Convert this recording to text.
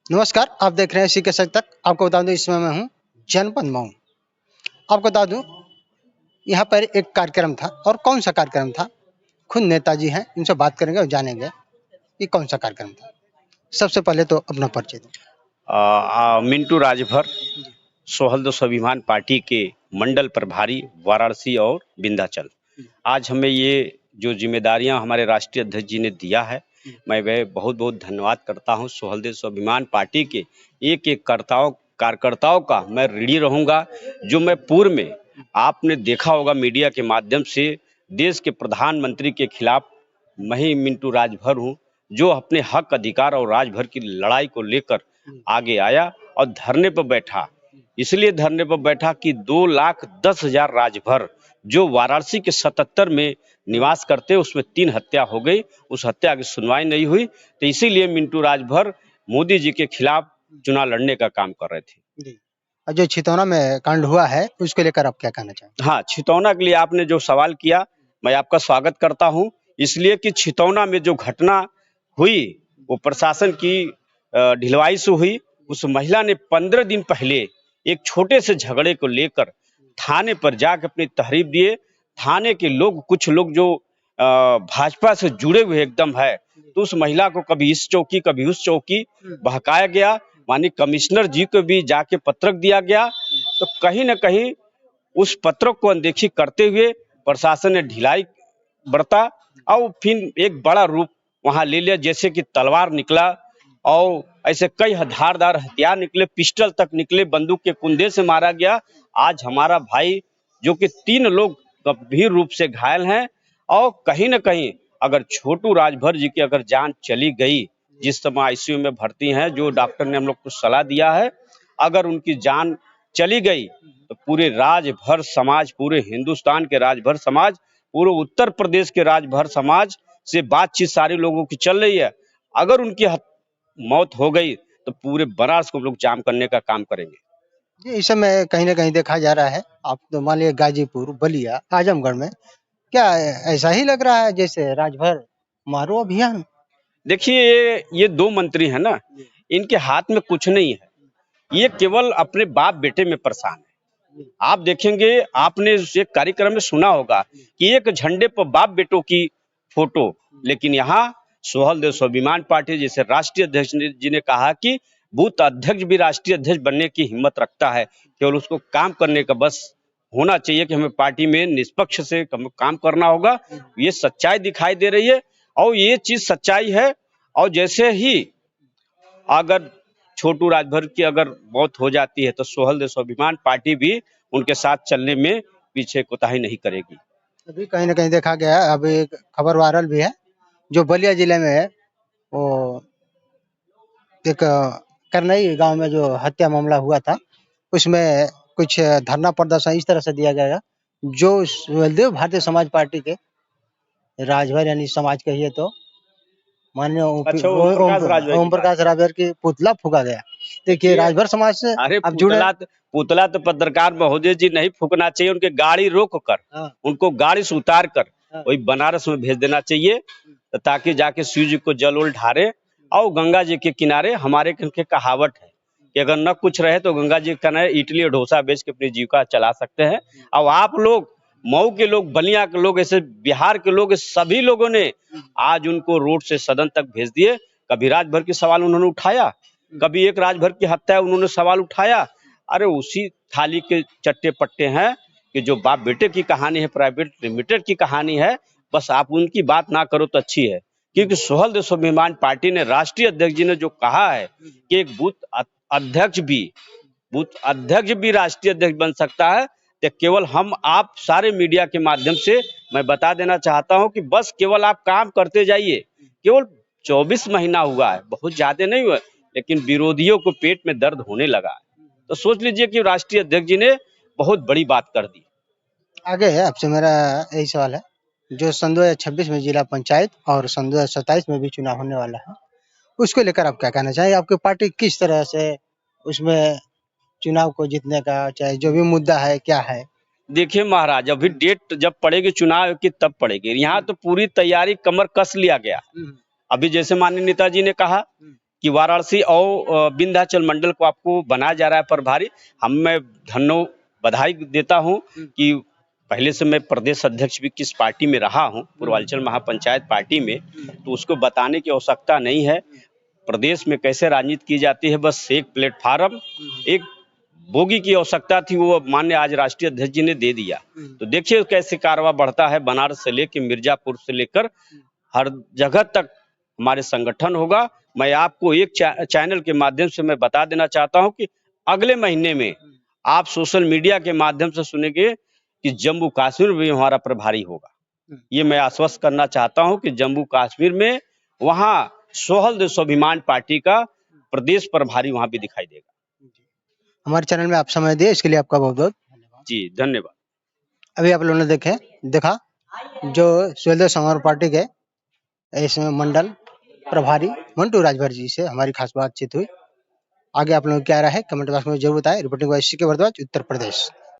नमस्कार, आप देख रहे हैं सी के सच तक। आपको बता दूं इसमें मैं हूं जनपद मऊ। आपको बता दूं यहाँ पर एक कार्यक्रम था और कौन सा कार्यक्रम था, खुद नेताजी हैं, इनसे बात करेंगे और जानेंगे कि कौन सा कार्यक्रम था। सबसे पहले तो अपना परिचय दें। मिंटू राजभर, जी। सोहल्द स्वाभिमान पार्टी के मंडल प्रभारी वाराणसी और विंध्याचल। जी। आज हमें ये जो जिम्मेदारियां हमारे राष्ट्रीय अध्यक्ष जी ने दिया है, जी। मैं वह बहुत बहुत धन्यवाद करता हूं। सोहल्द स्वाभिमान पार्टी के एक एक कार्यकर्ताओं का मैं ऋणी रहूंगा। जो मैं पूर्व में आपने देखा होगा मीडिया के माध्यम से देश के प्रधानमंत्री के खिलाफ मैं ही मिंटू राजभर हूं, जो अपने हक अधिकार और राजभर की लड़ाई को लेकर आगे आया और धरने पर बैठा। इसलिए धरने पर बैठा कि 2,10,000 राजभर जो वाराणसी के 77 में निवास करते, उसमें 3 हत्या हो गई। उस हत्या की सुनवाई नहीं हुई, तो इसीलिए मिंटू राजभर मोदी जी के खिलाफ चुनाव लड़ने का काम कर रहे थे। जी। और जो छितौना में कांड हुआ है उसको लेकर आप क्या कहना चाहेंगे? हाँ, छितौना के लिए आपने जो सवाल किया, मैं आपका स्वागत करता हूं। इसलिए कि छितौना में जो घटना हुई वो प्रशासन की ढिलवाई से हुई। उस महिला ने 15 दिन पहले एक छोटे से झगड़े को लेकर थाने पर जाकर अपनी तहरीर दिए। थाने के लोग, कुछ लोग जो भाजपा से जुड़े हुए एकदम है, तो उस महिला को कभी इस चौकी कभी उस चौकी बहकाया गया। माननीय कमिश्नर जी को भी जाके पत्रक दिया गया। तो कहीं ना कहीं उस पत्र को अनदेखी करते हुए प्रशासन ने ढिलाई बरता और फिर एक बड़ा रूप वहां ले लिया, जैसे कि तलवार निकला और ऐसे कई धारदार हथियार निकले, पिस्टल तक निकले, बंदूक के कुंदे से मारा गया। आज हमारा भाई जो कि 3 लोग गंभीर रूप से घायल हैं और कहीं ना कहीं अगर छोटू राजभर जी की अगर जान चली गई, जिस समय आईसीयू में भर्ती हैं, जो डॉक्टर ने हम लोग को सलाह दिया है, अगर उनकी जान चली गई तो पूरे राजभर समाज, पूरे हिंदुस्तान के राजभर समाज, पूरे उत्तर प्रदेश के राजभर समाज से बातचीत सारे लोगों की चल रही है। अगर उनकी मौत हो गई तो पूरे बनारस को हम लोग जाम करने का काम करेंगे। जी, इस समय कहीं ना कहीं देखा जा रहा है, आप तो मान लिया गाजीपुर, बलिया, आजमगढ़ में क्या ऐसा ही लग रहा है जैसे राजभर मारो अभियान? देखिए, ये 2 मंत्री हैं ना, इनके हाथ में कुछ नहीं है। ये केवल अपने बाप बेटे में परेशान है। आप देखेंगे, आपने एक कार्यक्रम में सुना होगा कि एक झंडे पर बाप बेटों की फोटो, लेकिन यहाँ सोहल्द स्वाभिमान पार्टी जैसे राष्ट्रीय अध्यक्ष जी ने कहा कि बूथ अध्यक्ष भी राष्ट्रीय अध्यक्ष बनने की हिम्मत रखता है। केवल उसको काम करने का बस होना चाहिए कि हमें पार्टी में निष्पक्ष से काम करना होगा। ये सच्चाई दिखाई दे रही है और ये चीज सच्चाई है। और जैसे ही अगर छोटू राजभर की अगर मौत हो जाती है तो सोहल्द स्वाभिमान पार्टी भी उनके साथ चलने में पीछे कोताही नहीं करेगी। अभी कहीं ना कहीं देखा गया, अभी एक खबर वायरल भी है जो बलिया जिले में है। वो एक करनई गांव में जो हत्या मामला हुआ था, उसमें कुछ धरना प्रदर्शन इस तरह से दिया गया जो देव भारतीय समाज पार्टी के राजभर यानी समाज कहिए तो माननीय अच्छा, ओम प्रकाश राजभर की पुतला फूका गया। देखिए, राजभर समाज से अरे आप जुड़े। पुतला तो पत्रकार महोदय जी नहीं फूकना चाहिए, उनके गाड़ी रोक कर, हाँ। उनको गाड़ी से उतार कर हाँ। वही बनारस में भेज देना चाहिए, ताकि जाके शिव जी को जल उल ढारे। और गंगा जी के किनारे हमारे के कहावत है कि अगर न कुछ रहे तो गंगा जी के किनारे इडली और डोसा बेच के अपनी जीविका चला सकते हैं। और आप लोग, मऊ के लोग, बलिया के लोग, ऐसे बिहार के लोग, सभी लोगों ने आज उनको रोड से सदन तक भेज दिए। कभी राजभर के सवाल उन्होंने उठाया, कभी एक राजभर की हत्या उन्होंने सवाल उठाया। अरे उसी थाली के चट्टे पट्टे हैं कि जो बाप बेटे की कहानी है, प्राइवेट लिमिटेड की कहानी है, बस आप उनकी बात ना करो तो अच्छी है। क्योंकि सोहल्द स्वाभिमान पार्टी ने, राष्ट्रीय अध्यक्ष जी ने जो कहा है कि एक बूथ अध्यक्ष भी राष्ट्रीय अध्यक्ष बन सकता है, तो केवल हम आप सारे मीडिया के माध्यम से मैं बता देना चाहता हूं कि बस केवल आप काम करते जाइए। केवल 24 महीना हुआ है, बहुत ज्यादा नहीं हुआ, लेकिन विरोधियों को पेट में दर्द होने लगा है। तो सोच लीजिए कि राष्ट्रीय अध्यक्ष जी ने बहुत बड़ी बात कर दी। आगे है आपसे मेरा यही सवाल है, जो सन 2026 में जिला पंचायत और सन 2027 में भी चुनाव होने वाला है, उसको लेकर आप क्या कहना चाहिए? आपकी पार्टी किस तरह से उसमें चुनाव को जीतने का, चाहे जो भी मुद्दा है, क्या है? देखिए महाराज, अभी डेट जब पड़ेगी चुनाव की तब पड़ेगी। यहाँ तो पूरी तैयारी कमर कस लिया गया। अभी जैसे माननीय नेताजी ने कहा कि वाराणसी और विंध्याचल मंडल को आपको बनाया जा रहा है प्रभारी। मैं धन्यवाद बधाई देता हूं कि पहले से मैं प्रदेश अध्यक्ष भी किस पार्टी में रहा हूं, पूर्वांचल महापंचायत पार्टी में, तो उसको बताने की आवश्यकता नहीं है। प्रदेश में कैसे राजनीति की जाती है, बस एक प्लेटफार्म, एक बोगी की आवश्यकता थी, वो माननीय आज राष्ट्रीय अध्यक्ष जी ने दे दिया। तो देखिए कैसे कारवा बढ़ता है, बनारस से लेकर मिर्जापुर से लेकर हर जगह तक हमारे संगठन होगा। मैं आपको एक चैनल के माध्यम से मैं बता देना चाहता हूं कि अगले महीने में आप सोशल मीडिया के माध्यम से सुनेंगे कि जम्मू कश्मीर में हमारा प्रभारी होगा। ये मैं आश्वस्त करना चाहता हूं कि जम्मू कश्मीर में वहां सोहल देव स्वाभिमान पार्टी का प्रदेश प्रभारी वहां भी दिखाई देगा। हमारे चैनल में आप समय दिए इसके लिए आपका बहुत बहुत जी धन्यवाद। अभी आप लोगों ने देखा जो सोहल देव समारोह पार्टी के इसमें मंडल प्रभारी मंटू राजभर जी से हमारी खास बातचीत हुई। आगे आप लोगों की क्या राय है कमेंट बॉक्स में जरूर बताएं। रिपोर्टिंग बाय सी के भारद्वाज, उत्तर प्रदेश।